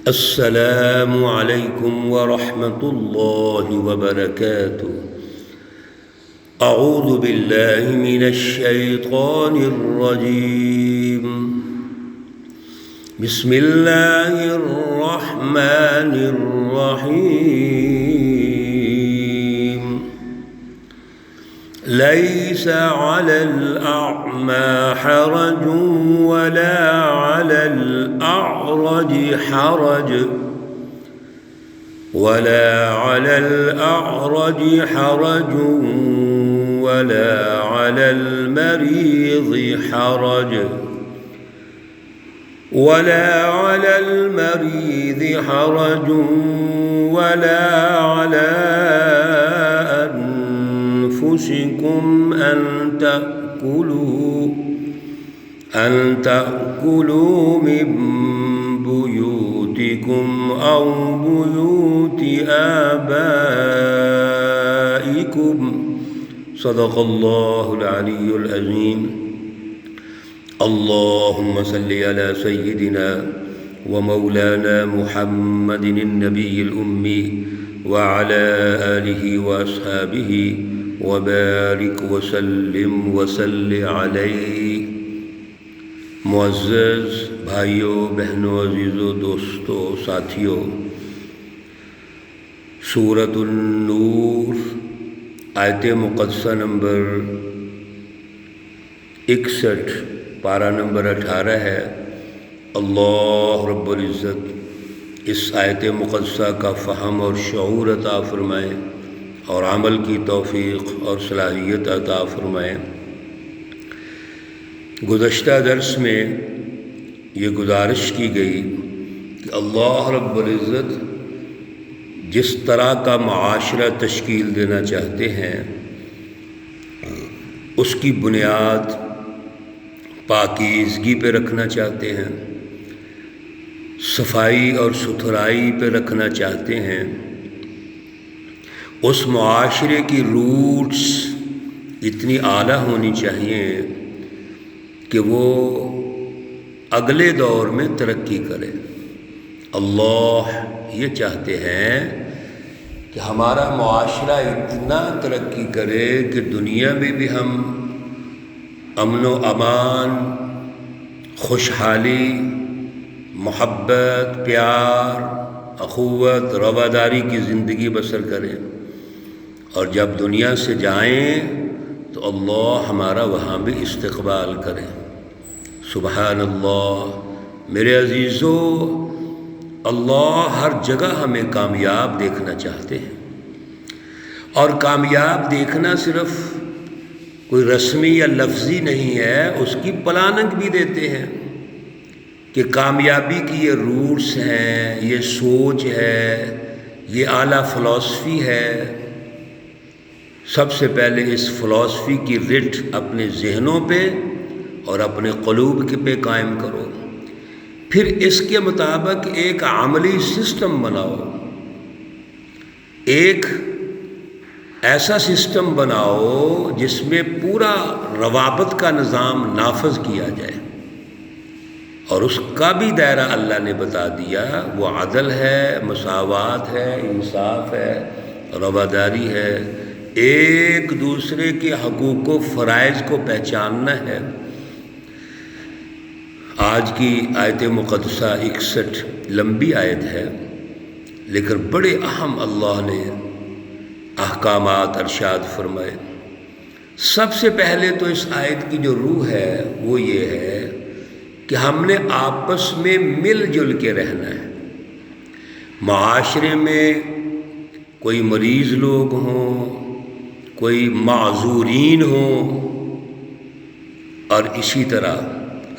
السلام علیکم ورحمۃ اللہ وبرکاتہ۔ اعوذ باللہ من الشیطان الرجیم، بسم اللہ الرحمن الرحیم۔ لیس علی الاعمى حرج ولا علی الأعرج حرج ولا على الأعرج حرج ولا على المريض حرج ولا على المريض حرج ولا على أنفسكم أن تأكلوا من بيوتكم أو بيوت آبائكم صدق الله العلي العظيم۔ اللهم صل على سيدنا ومولانا محمد النبي الأمي وعلى آله وأصحابه وبارك وسلم وصل عليه۔ معزز بھائیوں، بہنوں، عزیزوں، دوستوں، ساتھیوں، سورۃ النور آیت مقدسہ نمبر 61، پارہ نمبر 18 ہے۔ اللہ رب العزت اس آیت مقدسہ کا فہم اور شعور عطا فرمائے اور عمل کی توفیق اور صلاحیت عطا فرمائے۔ گزشتہ درس میں یہ گزارش کی گئی کہ اللہ رب العزت جس طرح کا معاشرہ تشکیل دینا چاہتے ہیں اس کی بنیاد پاکیزگی پہ رکھنا چاہتے ہیں، صفائی اور ستھرائی پہ رکھنا چاہتے ہیں۔ اس معاشرے کی روٹس اتنی اعلیٰ ہونی چاہیے کہ وہ اگلے دور میں ترقی کرے۔ اللہ یہ چاہتے ہیں کہ ہمارا معاشرہ اتنا ترقی کرے کہ دنیا میں بھی ہم امن و امان، خوشحالی، محبت، پیار، اخوت، رواداری کی زندگی بسر کریں، اور جب دنیا سے جائیں تو اللہ ہمارا وہاں بھی استقبال کرے۔ سبحان اللہ۔ میرے عزیزو، اللہ ہر جگہ ہمیں کامیاب دیکھنا چاہتے ہیں، اور کامیاب دیکھنا صرف کوئی رسمی یا لفظی نہیں ہے، اس کی پلاننگ بھی دیتے ہیں کہ کامیابی کی یہ روٹس ہیں، یہ سوچ ہے، یہ اعلیٰ فلسفی ہے۔ سب سے پہلے اس فلسفی کی رٹ اپنے ذہنوں پہ اور اپنے قلوب پہ قائم کرو، پھر اس کے مطابق ایک عملی سسٹم بناؤ، ایک ایسا سسٹم بناؤ جس میں پورا روابط کا نظام نافذ کیا جائے، اور اس کا بھی دائرہ اللہ نے بتا دیا، وہ عدل ہے، مساوات ہے، انصاف ہے، رواداری ہے، ایک دوسرے کے حقوق و فرائض کو پہچاننا ہے۔ آج کی آیت مقدسہ 61 لمبی آیت ہے، لیکن بڑے اہم اللہ نے احکامات ارشاد فرمائے۔ سب سے پہلے تو اس آیت کی جو روح ہے وہ یہ ہے کہ ہم نے آپس میں مل جل کے رہنا ہے۔ معاشرے میں کوئی مریض لوگ ہوں، کوئی معذورین ہوں، اور اسی طرح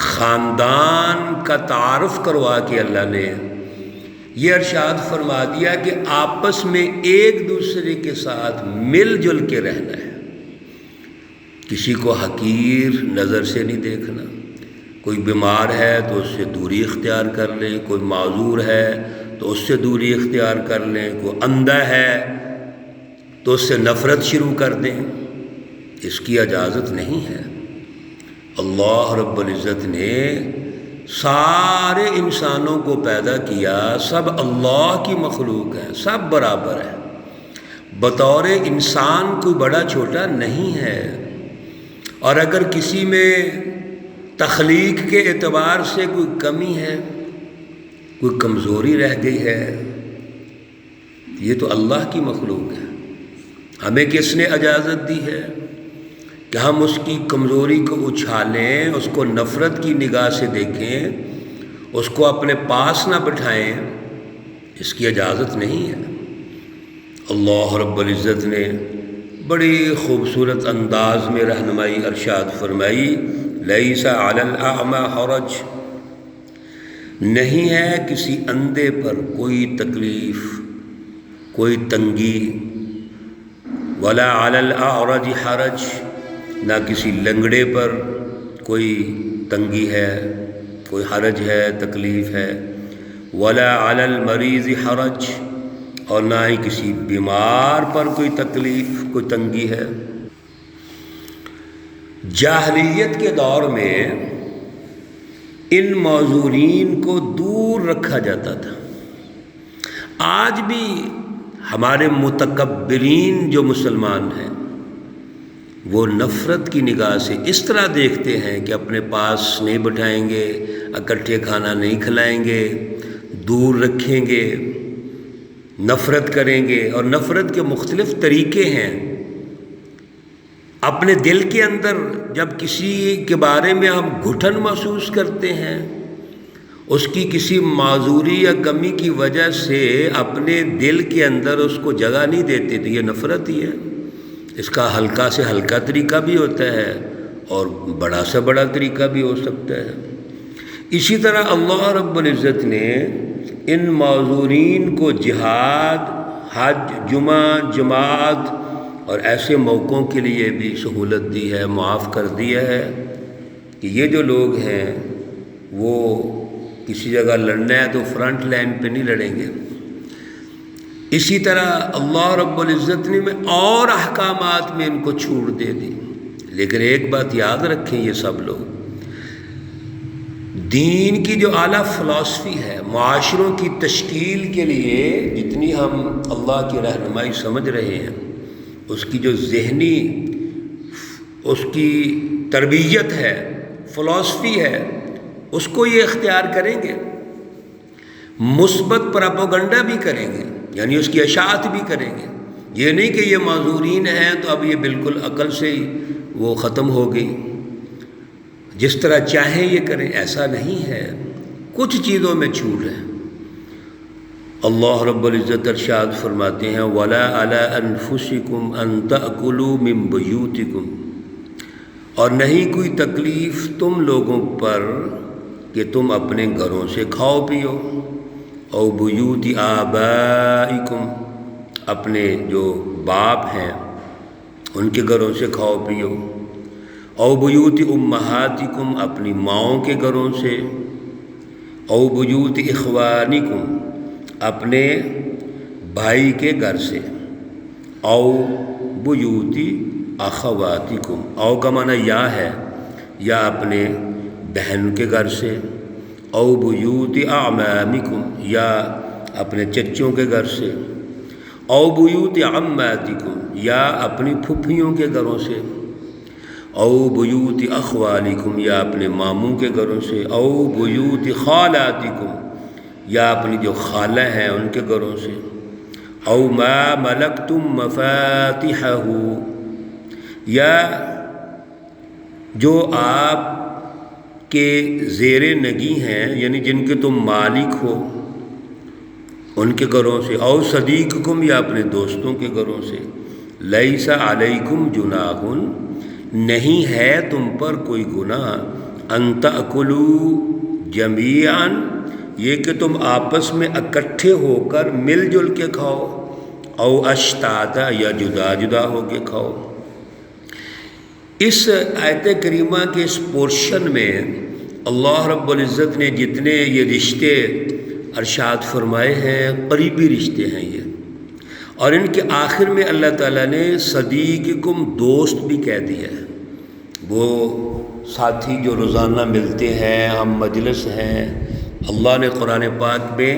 خاندان کا تعارف کروا کے اللہ نے یہ ارشاد فرما دیا کہ آپس میں ایک دوسرے کے ساتھ مل جل کے رہنا ہے، کسی کو حقیر نظر سے نہیں دیکھنا۔ کوئی بیمار ہے تو اس سے دوری اختیار کر لیں، کوئی معذور ہے تو اس سے دوری اختیار کر لیں، کوئی اندھا ہے تو اس سے نفرت شروع کر دیں، اس کی اجازت نہیں ہے۔ اللہ رب العزت نے سارے انسانوں کو پیدا کیا، سب اللہ کی مخلوق ہیں، سب برابر ہیں، بطور انسان کوئی بڑا چھوٹا نہیں ہے۔ اور اگر کسی میں تخلیق کے اعتبار سے کوئی کمی ہے، کوئی کمزوری رہ گئی ہے، یہ تو اللہ کی مخلوق ہے۔ ہمیں کس نے اجازت دی ہے کہ ہم اس کی کمزوری کو اچھالیں، اس کو نفرت کی نگاہ سے دیکھیں، اس کو اپنے پاس نہ بٹھائیں؟ اس کی اجازت نہیں ہے۔ اللہ رب العزت نے بڑی خوبصورت انداز میں رہنمائی ارشاد فرمائی، لیس علی الاعمی حرج، نہیں ہے کسی اندھے پر کوئی تکلیف، کوئی تنگی، ولا علی الاعرج حرج، نہ کسی لنگڑے پر کوئی تنگی ہے، کوئی حرج ہے، تکلیف ہے، ولا علی المریض حرج، اور نہ ہی کسی بیمار پر کوئی تکلیف، کوئی تنگی ہے۔ جاہلیت کے دور میں ان معذورین کو دور رکھا جاتا تھا۔ آج بھی ہمارے متکبرین جو مسلمان ہیں وہ نفرت کی نگاہ سے اس طرح دیکھتے ہیں کہ اپنے پاس نہیں بٹھائیں گے، اکٹھے کھانا نہیں کھلائیں گے، دور رکھیں گے، نفرت کریں گے۔ اور نفرت کے مختلف طریقے ہیں۔ اپنے دل کے اندر جب کسی کے بارے میں ہم گھٹن محسوس کرتے ہیں، اس کی کسی معذوری یا کمی کی وجہ سے اپنے دل کے اندر اس کو جگہ نہیں دیتے، تو یہ نفرت ہی ہے۔ اس کا ہلکا سے ہلکا طریقہ بھی ہوتا ہے اور بڑا سے بڑا طریقہ بھی ہو سکتا ہے۔ اسی طرح اللہ رب العزت نے ان معذورین کو جہاد، حج، جمعہ، جماعت اور ایسے موقعوں کے لیے بھی سہولت دی ہے، معاف کر دیا ہے کہ یہ جو لوگ ہیں وہ کسی جگہ لڑنا ہے تو فرنٹ لائن پہ نہیں لڑیں گے۔ اسی طرح اللہ رب العزت نے میں اور احکامات میں ان کو چھوٹ دے دی۔ لیکن ایک بات یاد رکھیں یہ سب لوگ، دین کی جو اعلیٰ فلسفی ہے، معاشروں کی تشکیل کے لیے جتنی ہم اللہ کی رہنمائی سمجھ رہے ہیں، اس کی جو ذہنی اس کی تربیت ہے، فلسفی ہے، اس کو یہ اختیار کریں گے، مثبت پراپیگنڈا بھی کریں گے، یعنی اس کی اشاعت بھی کریں گے۔ یہ نہیں کہ یہ معذورین ہیں تو اب یہ بالکل عقل سے ہی وہ ختم ہو گئی، جس طرح چاہیں یہ کریں، ایسا نہیں ہے۔ کچھ چیزوں میں چھوٹ ہے۔ اللہ رب العزت ارشاد فرماتے ہیں، وَلَا عَلَىٰ أَنفُسِكُمْ أَن تَأْكُلُوا مِن بُيُوتِكُمْ، اور نہیں کوئی تکلیف تم لوگوں پر کہ تم اپنے گھروں سے کھاؤ پیو، او بیوت آبائکم، اپنے جو باپ ہیں ان کے گھروں سے کھاؤ پیو، او بیوت امہاتکم، اپنی ماؤں کے گھروں سے، او بیوت اخوانکم، اپنے بھائی کے گھر سے، او بیوت اخواتکم، او کا معنی یا ہے، یا اپنے بہن کے گھر سے، او بیوت اعمامکم، یا اپنے چچوں کے گھر سے، او بیوت عماتکم، یا اپنی پھپھیوں کے گھروں سے، او بیوت اخوالکم، یا اپنے ماموں کے گھروں سے، او بیوت خالاتکم، یا اپنی جو خالہ ہیں ان کے گھروں سے، او ما ملکتم مفاتحہ، یا جو آپ کے زیر نگی ہیں، یعنی جن کے تم مالک ہو، ان کے گھروں سے، او صدیقکم، یا اپنے دوستوں کے گھروں سے، لیس علیکم جناح، نہیں ہے تم پر کوئی گناہ، ان تأکلوا جمیعا، یہ کہ تم آپس میں اکٹھے ہو کر مل جل کے کھاؤ، او اشتاتا، یا جدا جدا ہو کے کھاؤ۔ اس آیت کریمہ کے اس پورشن میں اللہ رب العزت نے جتنے یہ رشتے ارشاد فرمائے ہیں، قریبی رشتے ہیں یہ، اور ان کے آخر میں اللہ تعالیٰ نے صدیقکم، دوست بھی کہہ دیا ہے۔ وہ ساتھی جو روزانہ ملتے ہیں، ہم مجلس ہیں، اللہ نے قرآن پاک میں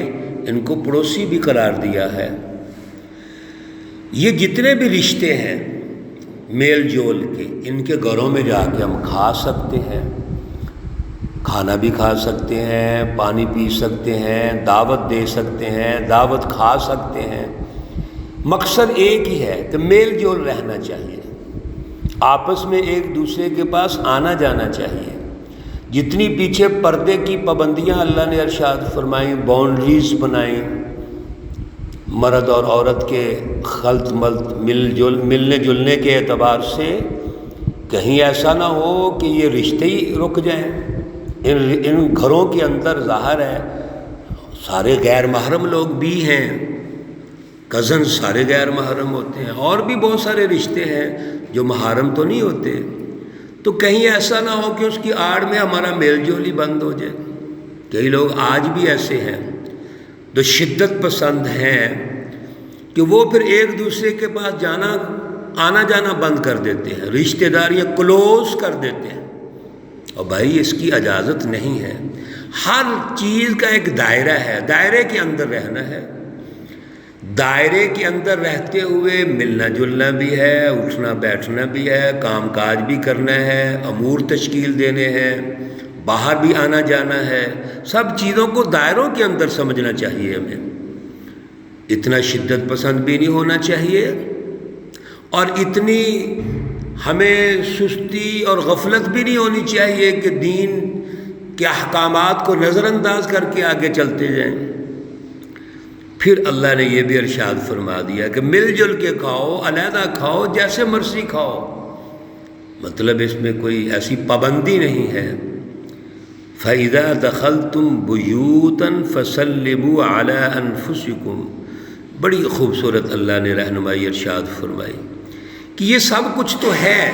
ان کو پڑوسی بھی قرار دیا ہے۔ یہ جتنے بھی رشتے ہیں میل جول کے، ان کے گھروں میں جا کے ہم کھا سکتے ہیں، کھانا بھی کھا سکتے ہیں، پانی پی سکتے ہیں، دعوت دے سکتے ہیں، دعوت کھا سکتے ہیں۔ مقصد ایک ہی ہے کہ میل جول رہنا چاہیے، آپس میں ایک دوسرے کے پاس آنا جانا چاہیے۔ جتنی پیچھے پردے کی پابندیاں اللہ نے ارشاد فرمائیں، باؤنڈریز بنائیں، مرد اور عورت کے خلط ملط ملنے جلنے کے اعتبار سے، کہیں ایسا نہ ہو کہ یہ رشتے ہی رک جائیں۔ ان گھروں کے اندر ظاہر ہے سارے غیر محرم لوگ بھی ہیں، کزن سارے غیر محرم ہوتے ہیں، اور بھی بہت سارے رشتے ہیں جو محرم تو نہیں ہوتے، تو کہیں ایسا نہ ہو کہ اس کی آڑ میں ہمارا میل جول ہی بند ہو جائے۔ کئی لوگ آج بھی ایسے ہیں جو شدت پسند ہیں کہ وہ پھر ایک دوسرے کے پاس آنا جانا بند کر دیتے ہیں، رشتہ داریاں کلوز کر دیتے ہیں، اور بھائی اس کی اجازت نہیں ہے۔ ہر چیز کا ایک دائرہ ہے، دائرے کے اندر رہنا ہے، دائرے کے اندر رہتے ہوئے ملنا جلنا بھی ہے، اٹھنا بیٹھنا بھی ہے، کام کاج بھی کرنا ہے، امور تشکیل دینے ہیں، باہر بھی آنا جانا ہے، سب چیزوں کو دائروں کے اندر سمجھنا چاہیے ہمیں۔ اتنا شدت پسند بھی نہیں ہونا چاہیے، اور اتنی ہمیں سستی اور غفلت بھی نہیں ہونی چاہیے کہ دین کے احکامات کو نظر انداز کر کے آگے چلتے جائیں۔ پھر اللہ نے یہ بھی ارشاد فرما دیا کہ مل جل کے کھاؤ، علیحدہ کھاؤ، جیسے مرضی کھاؤ، مطلب اس میں کوئی ایسی پابندی نہیں ہے۔ فَإِذَا دَخَلْتُمْ بُيُوتًا فَسَلِّمُوا عَلَىٰ أَنفُسِكُمْ، بڑی خوبصورت اللہ نے رہنمائی ارشاد فرمائی کہ یہ سب کچھ تو ہے،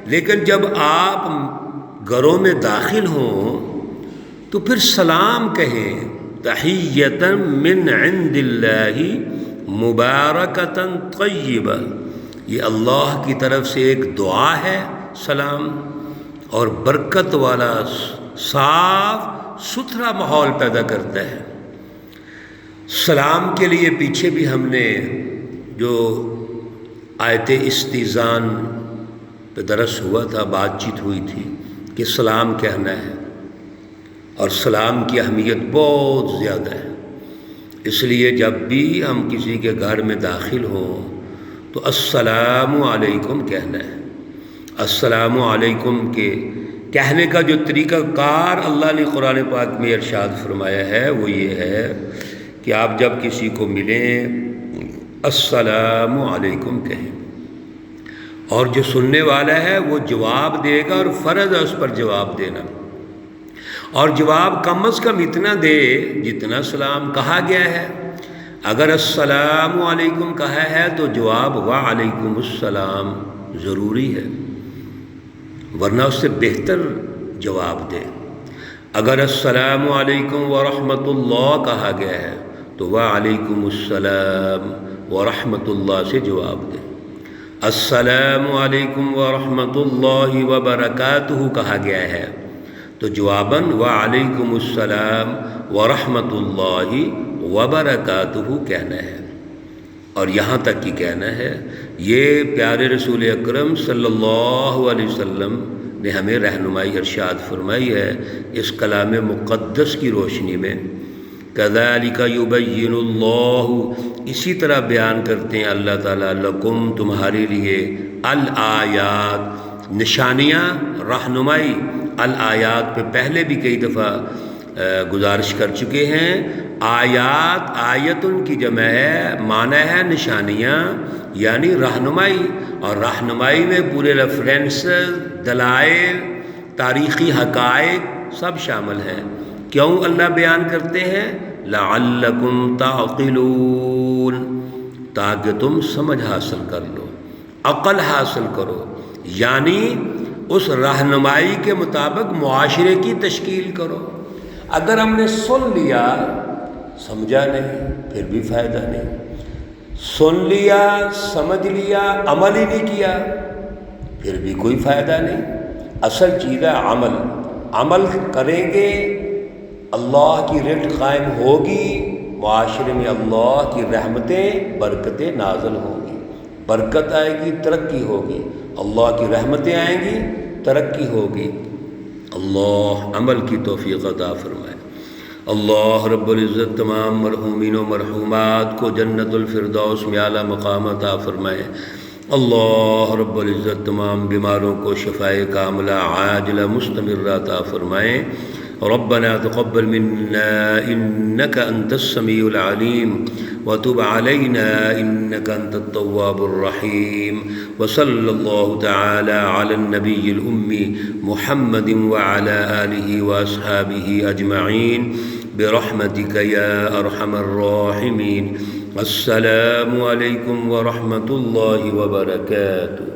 لیکن جب آپ گھروں میں داخل ہوں تو پھر سلام کہیں، تحیۃً من عند اللہ مبارکۃ طیبہ، یہ اللہ کی طرف سے ایک دعا ہے سلام، اور برکت والا صاف ستھرا ماحول پیدا کرتا ہے۔ سلام کے لیے پیچھے بھی ہم نے جو آیت استئذان پہ درس ہوا تھا، بات چیت ہوئی تھی کہ سلام کہنا ہے، اور سلام کی اہمیت بہت زیادہ ہے۔ اس لیے جب بھی ہم کسی کے گھر میں داخل ہوں تو السلام علیکم کہنا ہے۔ السلام علیکم کے کہنے کا جو طریقہ کار اللہ نے قرآن پاک میں ارشاد فرمایا ہے وہ یہ ہے کہ آپ جب کسی کو ملیں السلام علیکم کہیں، اور جو سننے والا ہے وہ جواب دے گا، اور فرض ہے اس پر جواب دینا، اور جواب کم از کم اتنا دے جتنا سلام کہا گیا ہے۔ اگر السلام علیکم کہا ہے تو جواب وعلیکم السلام ضروری ہے، ورنہ اس سے بہتر جواب دے۔ اگر السلام علیکم ورحمۃ اللہ کہا گیا ہے تو وعلیکم السلام ورحمۃ اللہ سے جواب دے۔ السلام علیکم ورحمۃ اللہ وبرکاتہ کہا گیا ہے تو جواباً وعلیکم السلام ورحمۃ اللہ وبرکاتہ کہنا ہے، اور یہاں تک کی کہنا ہے۔ یہ پیارے رسول اکرم صلی اللہ علیہ وسلم نے ہمیں رہنمائی ارشاد فرمائی ہے اس کلام مقدس کی روشنی میں۔ کذالک یبین اللہ، اسی طرح بیان کرتے ہیں اللہ تعالیٰ، لکم تمہارے لیے، الآیات نشانیاں، رہنمائی۔ الآیات پہ پہلے بھی کئی دفعہ گزارش کر چکے ہیں۔ آیات، آیتن کی جمع ہے، معنی ہے نشانیاں یعنی رہنمائی، اور رہنمائی میں پورے ریفرنسز، دلائل، تاریخی حقائق سب شامل ہیں۔ کیوں اللہ بیان کرتے ہیں؟ لعلکم تعقلون، تاکہ تم سمجھ حاصل کر لو، عقل حاصل کرو، یعنی اس رہنمائی کے مطابق معاشرے کی تشکیل کرو۔ اگر ہم نے سن لیا سمجھا نہیں پھر بھی فائدہ نہیں، سن لیا سمجھ لیا عمل ہی نہیں کیا پھر بھی کوئی فائدہ نہیں۔ اصل چیز ہے عمل، عمل کریں گے اللہ کی رزق قائم ہوگی، معاشرے میں اللہ کی رحمتیں برکتیں نازل ہوں گی، برکت آئے گی، ترقی ہوگی، اللہ کی رحمتیں آئیں گی، ترقی ہوگی۔ اللہ عمل کی توفیق عطا فرمائے۔ اللہ رب العزت تمام مرحومین و مرحومات کو جنت الفردوس میں اعلیٰ مقام عطا فرمائے۔ اللہ رب العزت تمام بیماروں کو شفائے کاملہ عاجلہ مستمرہ عطا فرمائے۔ ربنا تقبل منا إنك أنت السميع العليم وتب علينا إنك أنت التواب الرحيم، وصلى الله تعالى على النبي الأمي محمد وعلى آله وأصحابه أجمعين برحمتك يا أرحم الراحمين۔ السلام عليكم ورحمة الله وبركاته۔